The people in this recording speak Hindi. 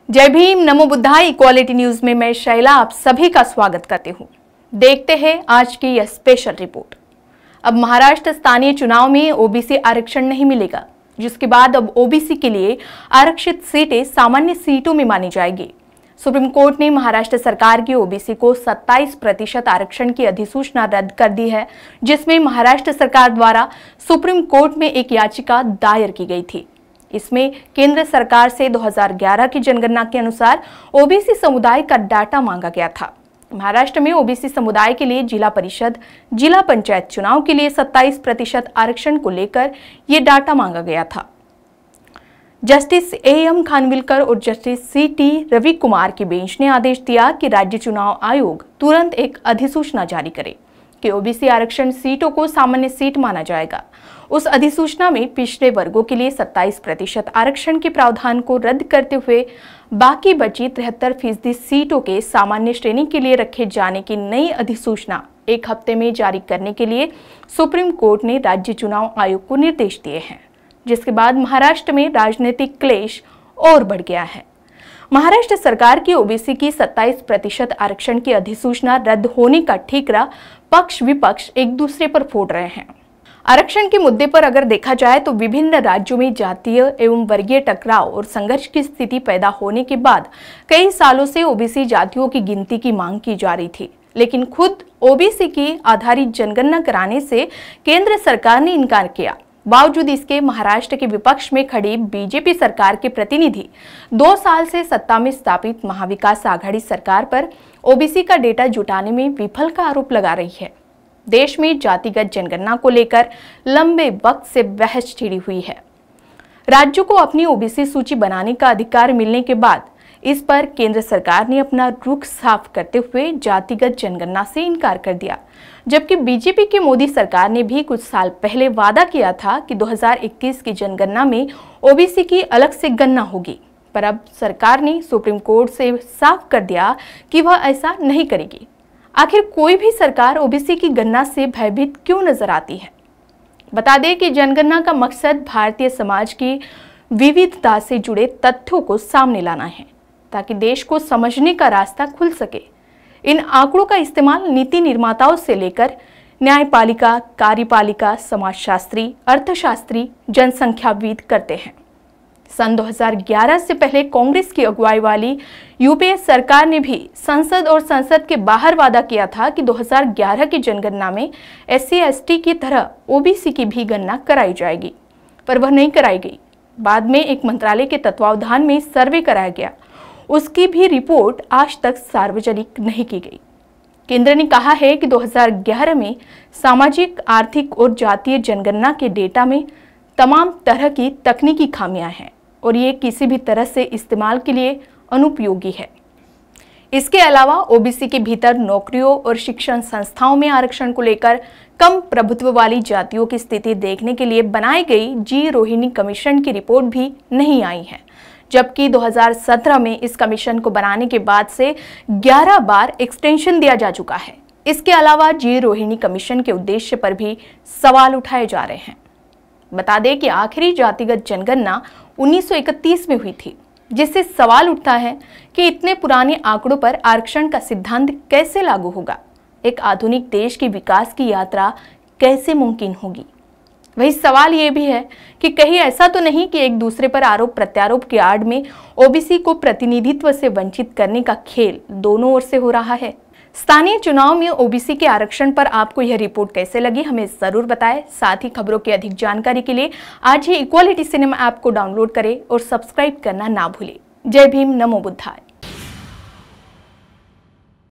जय भीम, नमो बुद्धाय। इक्वालिटी न्यूज में मैं शैला आप सभी का स्वागत करती हूँ। देखते हैं आज की यह स्पेशल रिपोर्ट। अब महाराष्ट्र स्थानीय चुनाव में ओबीसी आरक्षण नहीं मिलेगा, जिसके बाद अब ओबीसी के लिए आरक्षित सीटें सामान्य सीटों में मानी जाएगी। सुप्रीम कोर्ट ने महाराष्ट्र सरकार की ओबीसी को 27% आरक्षण की अधिसूचना रद्द कर दी है, जिसमें महाराष्ट्र सरकार द्वारा सुप्रीम कोर्ट में एक याचिका दायर की गई थी। इसमें केंद्र सरकार से 2011 की जनगणना के अनुसार ओबीसी समुदाय का डाटा मांगा गया था। महाराष्ट्र में ओबीसी समुदाय के लिए जिला परिषद, जिला पंचायत चुनाव के लिए 27% आरक्षण को लेकर यह डाटा मांगा गया था। जस्टिस एएम खानविलकर और जस्टिस सीटी रवि कुमार की बेंच ने आदेश दिया कि राज्य चुनाव आयोग तुरंत एक अधिसूचना जारी करे कि ओबीसी आरक्षण सीटों को सामान्य सीट माना जाएगा। उस अधिसूचना में पिछड़े वर्गों के लिए 27% आरक्षण के प्रावधान को रद्द करते हुए बाकी बची 73% सीटों के सामान्य श्रेणी के लिए रखे जाने की नई अधिसूचना 1 हफ्ते में जारी करने के लिए सुप्रीम कोर्ट ने राज्य चुनाव आयोग को निर्देश दिए हैं, जिसके बाद महाराष्ट्र में राजनीतिक क्लेश और बढ़ गया है। महाराष्ट्र सरकार की ओबीसी की 27% आरक्षण की अधिसूचना रद्द होने का ठीकरा पक्ष विपक्ष एक दूसरे पर फोड़ रहे हैं। आरक्षण के मुद्दे पर अगर देखा जाए तो विभिन्न राज्यों में जातीय एवं वर्गीय टकराव और संघर्ष की स्थिति पैदा होने के बाद कई सालों से ओबीसी जातियों की गिनती की मांग की जा रही थी, लेकिन खुद ओबीसी की आधारित जनगणना कराने से केंद्र सरकार ने इनकार किया। बावजूद इसके महाराष्ट्र के विपक्ष में खड़ी बीजेपी सरकार के प्रतिनिधि 2 साल से सत्ता में स्थापित महाविकास आघाड़ी सरकार पर ओबीसी का डेटा जुटाने में विफल का आरोप लगा रही है। देश में जातिगत जनगणना को लेकर लंबे वक्त से बहस छिड़ी हुई है। राज्यों को अपनी ओबीसी सूची बनाने का अधिकार मिलने के बाद इस पर केंद्र सरकार ने अपना रुख साफ करते हुए जातिगत जनगणना से इनकार कर दिया, जबकि बीजेपी की मोदी सरकार ने भी कुछ साल पहले वादा किया था कि 2021 की जनगणना में ओबीसी की अलग से गणना होगी। पर अब सरकार ने सुप्रीम कोर्ट से साफ कर दिया कि वह ऐसा नहीं करेगी। आखिर कोई भी सरकार ओबीसी की गणना से भयभीत क्यों नजर आती है? बता दें कि जनगणना का मकसद भारतीय समाज की विविधता से जुड़े तथ्यों को सामने लाना है, ताकि देश को समझने का रास्ता खुल सके। इन आंकड़ों का इस्तेमाल नीति निर्माताओं से लेकर न्यायपालिका, कार्यपालिका, समाजशास्त्री, अर्थशास्त्री, जनसंख्याविद करते हैं। सन 2011 से पहले कांग्रेस की अगुवाई वाली यूपीए सरकार ने भी संसद और संसद के बाहर वादा किया था कि 2011 की जनगणना में SC/ST की तरह ओबीसी की भी गणना कराई जाएगी, पर वह नहीं कराई गई। बाद में एक मंत्रालय के तत्वावधान में सर्वे कराया गया, उसकी भी रिपोर्ट आज तक सार्वजनिक नहीं की गई। केंद्र ने कहा है कि 2011 में सामाजिक, आर्थिक और जातीय जनगणना के डेटा में तमाम तरह की तकनीकी खामियां हैं और ये किसी भी तरह से इस्तेमाल के लिए अनुपयोगी है। इसके अलावा ओबीसी के भीतर नौकरियों और शिक्षण संस्थाओं में आरक्षण को लेकर कम प्रभुत्व वाली जातियों की स्थिति देखने के लिए बनाई गई जी रोहिणी कमीशन की रिपोर्ट भी नहीं आई है, जबकि 2017 में इस कमीशन को बनाने के बाद से 11 बार एक्सटेंशन दिया जा चुका है। इसके अलावा जी रोहिणी कमीशन के उद्देश्य पर भी सवाल उठाए जा रहे हैं। बता दें कि आखिरी जातिगत जनगणना 1931 में हुई थी, जिससे सवाल उठता है कि इतने पुराने आंकड़ों पर आरक्षण का सिद्धांत कैसे लागू होगा। एक आधुनिक देश की विकास की यात्रा कैसे मुमकिन होगी? वही सवाल ये भी है कि कहीं ऐसा तो नहीं कि एक दूसरे पर आरोप प्रत्यारोप की आड़ में ओबीसी को प्रतिनिधित्व से वंचित करने का खेल दोनों ओर से हो रहा है। स्थानीय चुनाव में ओबीसी के आरक्षण पर आपको यह रिपोर्ट कैसे लगी, हमें जरूर बताएं। साथ ही खबरों की अधिक जानकारी के लिए आज ही इक्वालिटी सिनेमा ऐप को डाउनलोड करें और सब्सक्राइब करना ना भूलें। जय भीम, नमो बुद्धाय।